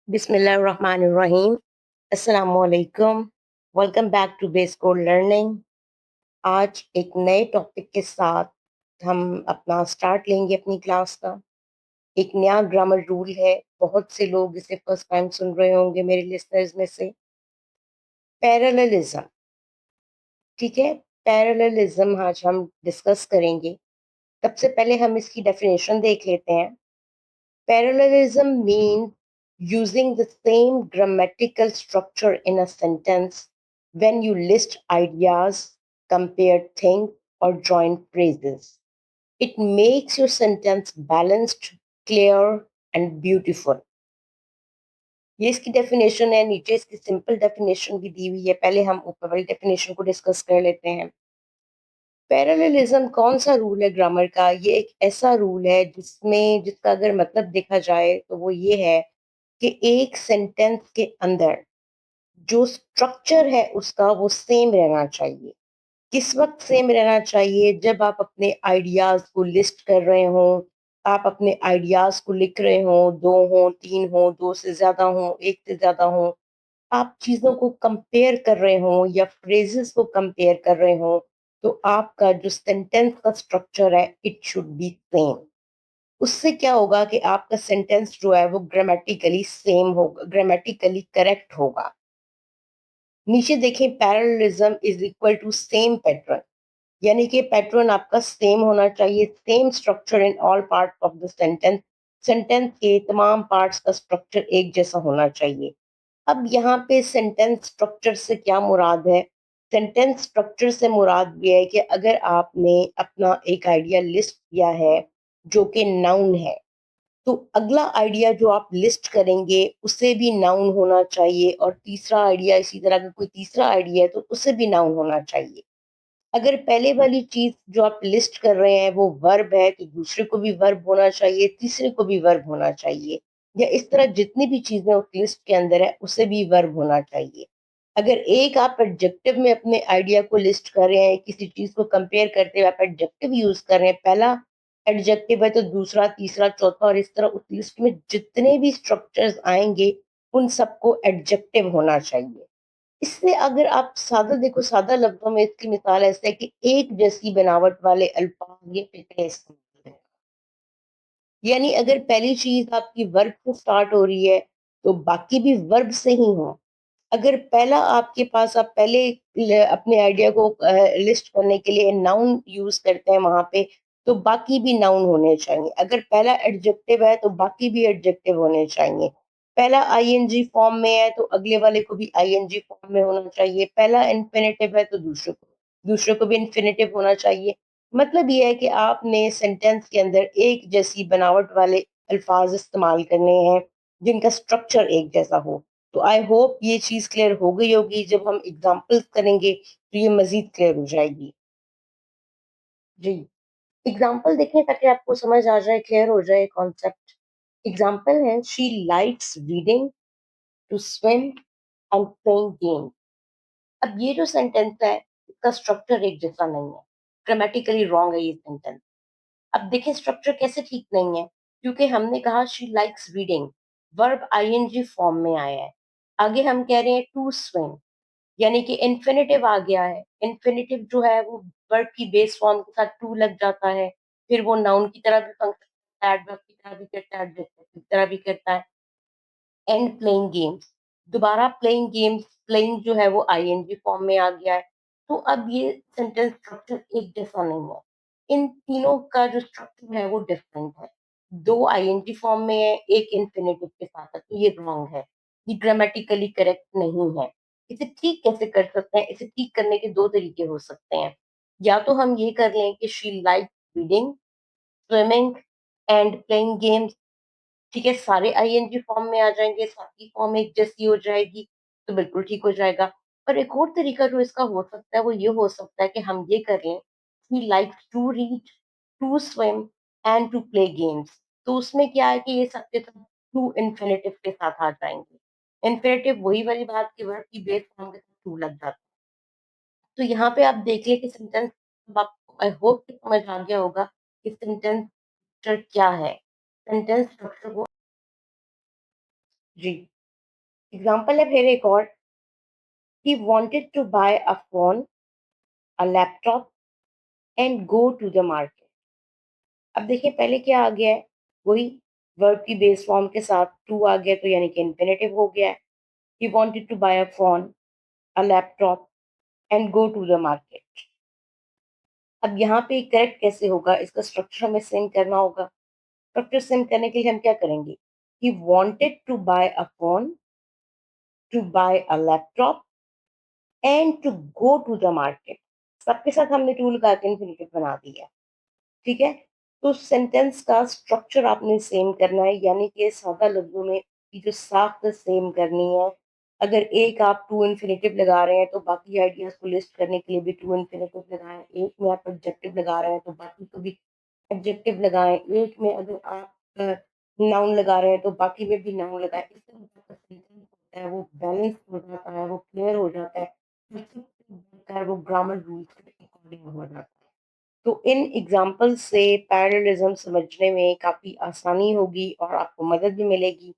बिस्मिल्लाहिर्रहमानिर्रहीम। अस्सलामुअलैकुम। Welcome back to base code learning. आज एक नए टॉपिक के साथ हम अपना स्टार्ट लेंगे अपनी क्लास का। एक नया ग्रामर रूल है, बहुत से लोग इसे फर्स्ट टाइम सुन रहे होंगे मेरे लिसनर्स में से। पैरेललिज्म, ठीक है। पैरेललिज्म आज हम डिस्कस करेंगे। सबसे पहले हम इसकी डेफिनेशन देख लेते हैं। Parallelism means using the same grammatical structure in a sentence when you list ideas, compare things, or join phrases. It makes your sentence balanced, clear, and beautiful. ये इसकी डेफिनेशन है। नीचे इसकी सिंपल डेफिनेशन भी दी हुई है। पहले हम ऊपर वाली डेफिनेशन को डिस्कस कर लेते हैं। पैरेललिज्म कौन सा रूल है ग्रामर का? ये एक ऐसा रूल है जिसका अगर मतलब देखा जाए तो वो ये है कि एक सेंटेंस के अंदर जो स्ट्रक्चर है उसका वो सेम रहना चाहिए। किस वक्त सेम रहना चाहिए? जब आप अपने आइडियाज को लिस्ट कर रहे हो, आप अपने आइडियाज को लिख रहे हो, दो हो, तीन हो, दो से ज्यादा हो, एक से ज्यादा हो, आप चीजों को कंपेयर कर रहे हो या फ्रेजेस को कंपेयर कर रहे हो, तो आपका जो सेंटेंस का स्ट्रक्चर है इट शुड बी सेम। उससे क्या होगा कि आपका सेंटेंस जो है वो ग्रामेटिकली सेम होगा, ग्रामेटिकली करेक्ट होगा। नीचे देखें, parallelism is equal to same pattern, यानी कि पैटर्न आपका सेम होना चाहिए। Same structure in all part of the sentence, sentence के तमाम पार्ट्स का स्ट्रक्चर एक जैसा होना चाहिए। अब यहाँ पे सेंटेंस स्ट्रक्चर से क्या मुराद है? सेंटेंस स्ट्रक्चर से मुराद ये है कि अगर आपने अपना एक आइडिया लिस्ट किया है जो कि नाउन है, तो अगला आइडिया जो आप लिस्ट करेंगे उसे भी नाउन होना चाहिए, और तीसरा आइडिया, इसी तरह का कोई तीसरा आइडिया है तो उसे भी नाउन होना चाहिए। अगर पहले वाली चीज जो आप लिस्ट कर रहे हैं वो वर्ब है तो दूसरे को भी वर्ब होना चाहिए, तीसरे को भी वर्ब होना चाहिए, या इस तरह जितनी भी चीजें उस लिस्ट के अंदर है उसे भी वर्ब होना चाहिए। अगर एक आप एडजेक्टिव में अपने आइडिया को लिस्ट कर रहे हैं, किसी चीज को कंपेयर करते हुए आप एडजेक्टिव यूज कर रहे हैं, पहला एडजेक्टिव है तो दूसरा, तीसरा, चौथा, और इस तरह उस लिस्ट में जितने भी स्ट्रक्चर्स आएंगे उन सबको एडजेक्टिव होना चाहिए। इससे अगर आप सादा देखो, सादा लफ्जों में इसकी मिसाल ऐसे है कि एक जैसी बनावट वाले अल्फाज ये फिक्र इस्तेमाल है। यानी अगर पहली चीज आपकी वर्ब से स्टार्ट हो रही है तो बाकी भी वर्ब से ही हो। अगर पहला आपके पास, आप पहले अपने आइडिया को लिस्ट करने के लिए नाउन यूज करते हैं वहां पे, तो बाकी भी नाउन होने चाहिए। अगर पहला एडजेक्टिव है तो बाकी भी एडजेक्टिव होने चाहिए। पहला आईएनजी फॉर्म में है तो अगले वाले को भी आईएनजी फॉर्म में होना चाहिए। पहला इन्फिनेटिव है तो दूसरे को भी इन्फिनेटिव होना चाहिए। मतलब ये है कि आपने सेंटेंस के अंदर एक जैसी बनावट वाले अल्फाज इस्तेमाल करने हैं जिनका स्ट्रक्चर एक जैसा हो। तो आई होप ये चीज क्लियर हो गई होगी। जब हम एग्जांपल्स करेंगे तो ये मजीद क्लियर हो जाएगी। जी, एग्जांपल देखें ताकि आपको समझ आ जाए, क्लियर हो जाए कॉन्सेप्ट। एग्जांपल है, she likes reading, to swim and playing game. अब ये जो सेंटेंस है इसका स्ट्रक्चर एक जैसा नहीं है, ग्रामेटिकली रॉन्ग है ये सेंटेंस। अब देखें स्ट्रक्चर कैसे ठीक नहीं है, क्योंकि हमने कहा she likes reading, verb ING form में आया है। आगे हम कह रहे हैं टू स्विम, यानी कि इन्फिनेटिव आ गया है। इन्फिनेटिव जो है वो वर्ब की बेस फॉर्म के साथ टू लग जाता है, फिर वो नाउन की तरह भी फंक्शन करता है, एडवर्ब की तरह भी करता है, एडजेक्टिव की तरह भी करता है। एंड प्लेइंग गेम्स, दोबारा प्लेइंग गेम्स, प्लेइंग जो है वो आईएनजी फॉर्म में आ गया है। तो अब ये सेंटेंस स्ट्रक्चर एक जैसा नहीं है, इन तीनों का जो स्ट्रक्चर है वो डिफरेंट है। दो आईएनजी फॉर्म में है, एक इन्फिनेटिव के साथ है, तो ये रॉन्ग है, ये ग्रामेटिकली करेक्ट नहीं है। इसे ठीक कैसे कर सकते हैं? इसे ठीक करने के दो तरीके हो सकते हैं। या तो हम ये कर लें कि she like reading, swimming and playing games, ठीक है, सारे आईएनजी फॉर्म में आ जाएंगे, सारी फॉर्म एक जैसी हो जाएगी, तो बिल्कुल ठीक हो जाएगा। और एक और तरीका जो इसका हो सकता है वो ये हो सकता है कि हम ये कर लें, he likes to read, to swim and to play games. तो उसमें क्या है कि ये सब के सब टू इन्फिनेटिव के साथ आ जाएंगे। इन्फिनेटिव वही वाली बात की वर्ब की बेस फॉर्म के साथ टू लग जाता है। तो यहाँ पे आप देखिए कि सेंटेंस, आपको आई होप कि समझ आ गया होगा कि सेंटेंस स्ट्रक्चर क्या है। सेंटेंस स्ट्रक्चर को, जी, एग्जाम्पल है फिर एक और, he wanted to buy a phone, a laptop and go to the market. अब देखिए पहले क्या आ गया है, वही वर्ब की बेस फॉर्म के साथ टू आ गया, तो यानी कि इन्फिनेटिव हो गया है। He wanted to buy a phone, a laptop and go to the market. अब यहाँ पे करेक्ट कैसे होगा, इसका स्ट्रक्चर हमें सेम करना होगा। स्ट्रक्चर सेम करने के लिए हम क्या करेंगे, he wanted to buy a phone, to buy a laptop and to go to the market. सबके साथ हमने टू लगा के इन्फिनेटिव बना दिया। ठीक है, तो सेंटेंस का स्ट्रक्चर आपने सेम करना है, यानी कि सादा लफ्जों में की जो साख्त सेम करनी है। अगर एक आप टू इन्फिनेटिव लगा रहे हैं तो बाकी आइडियाज को लिस्ट करने के लिए भी टू इन्फिनेटिव लगाएं। एक में आप एडजेक्टिव लगा रहे हैं तो बाकी को भी एडजेक्टिव लगाएं। एक में अगर आप नाउन लगा रहे हैं तो बाकी में भी नाउन लगाएं। इस तरह का सेंटेंस होता है वो बैलेंस हो जाता है, वो क्लियर हो जाता है, वो ग्रामर रूल्स के अकॉर्डिंग हो जाता है। तो इन एग्जाम्पल से पैरेललिज्म समझने में काफ़ी आसानी होगी और आपको मदद भी मिलेगी।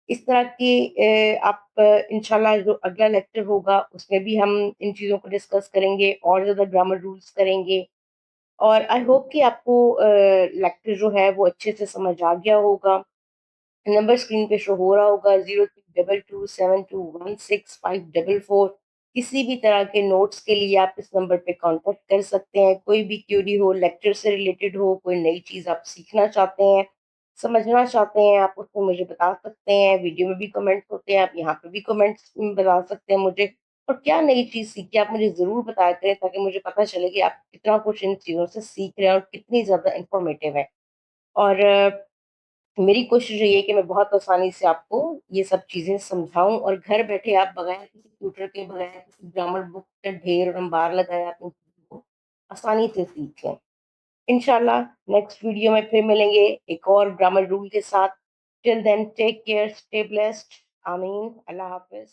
इस तरह के आप इंशाल्लाह जो अगला लेक्चर होगा उसमें भी हम इन चीज़ों को डिस्कस करेंगे और ज़्यादा ग्रामर रूल्स करेंगे। और आई होप कि आपको लेक्चर जो है वो अच्छे से समझ आ गया होगा। नंबर स्क्रीन पे शो हो रहा होगा, 0322716544। किसी भी तरह के नोट्स के लिए आप इस नंबर पे कांटेक्ट कर सकते हैं। कोई भी क्यूरी हो, लेक्चर से रिलेटेड हो, कोई नई चीज़ आप सीखना चाहते हैं, समझना चाहते हैं, आप उसको मुझे बता सकते हैं। वीडियो में भी कमेंट्स होते हैं, आप यहाँ पे भी कमेंट्स बता सकते हैं मुझे। और क्या नई चीज़ सीखी आप मुझे ज़रूर बताया करें, ताकि मुझे पता चले कि आप कितना कुछ इन चीज़ों से सीख रहे हैं और कितनी ज़्यादा इंफॉर्मेटिव है। और मेरी कोशिश रही है कि मैं बहुत आसानी से आपको ये सब चीज़ें समझाऊँ और घर बैठे आप बगैर किसी ट्यूटर के, बगैर किसी ग्रामर बुक का ढेर और अंबार लगाए आप इन चीज़ों को आसानी से सीख लें। इंशाल्लाह नेक्स्ट वीडियो में फिर मिलेंगे एक और ग्रामर रूल के साथ। Till then take care, stay blessed, आमीन, अल्लाह हाफ़िज़।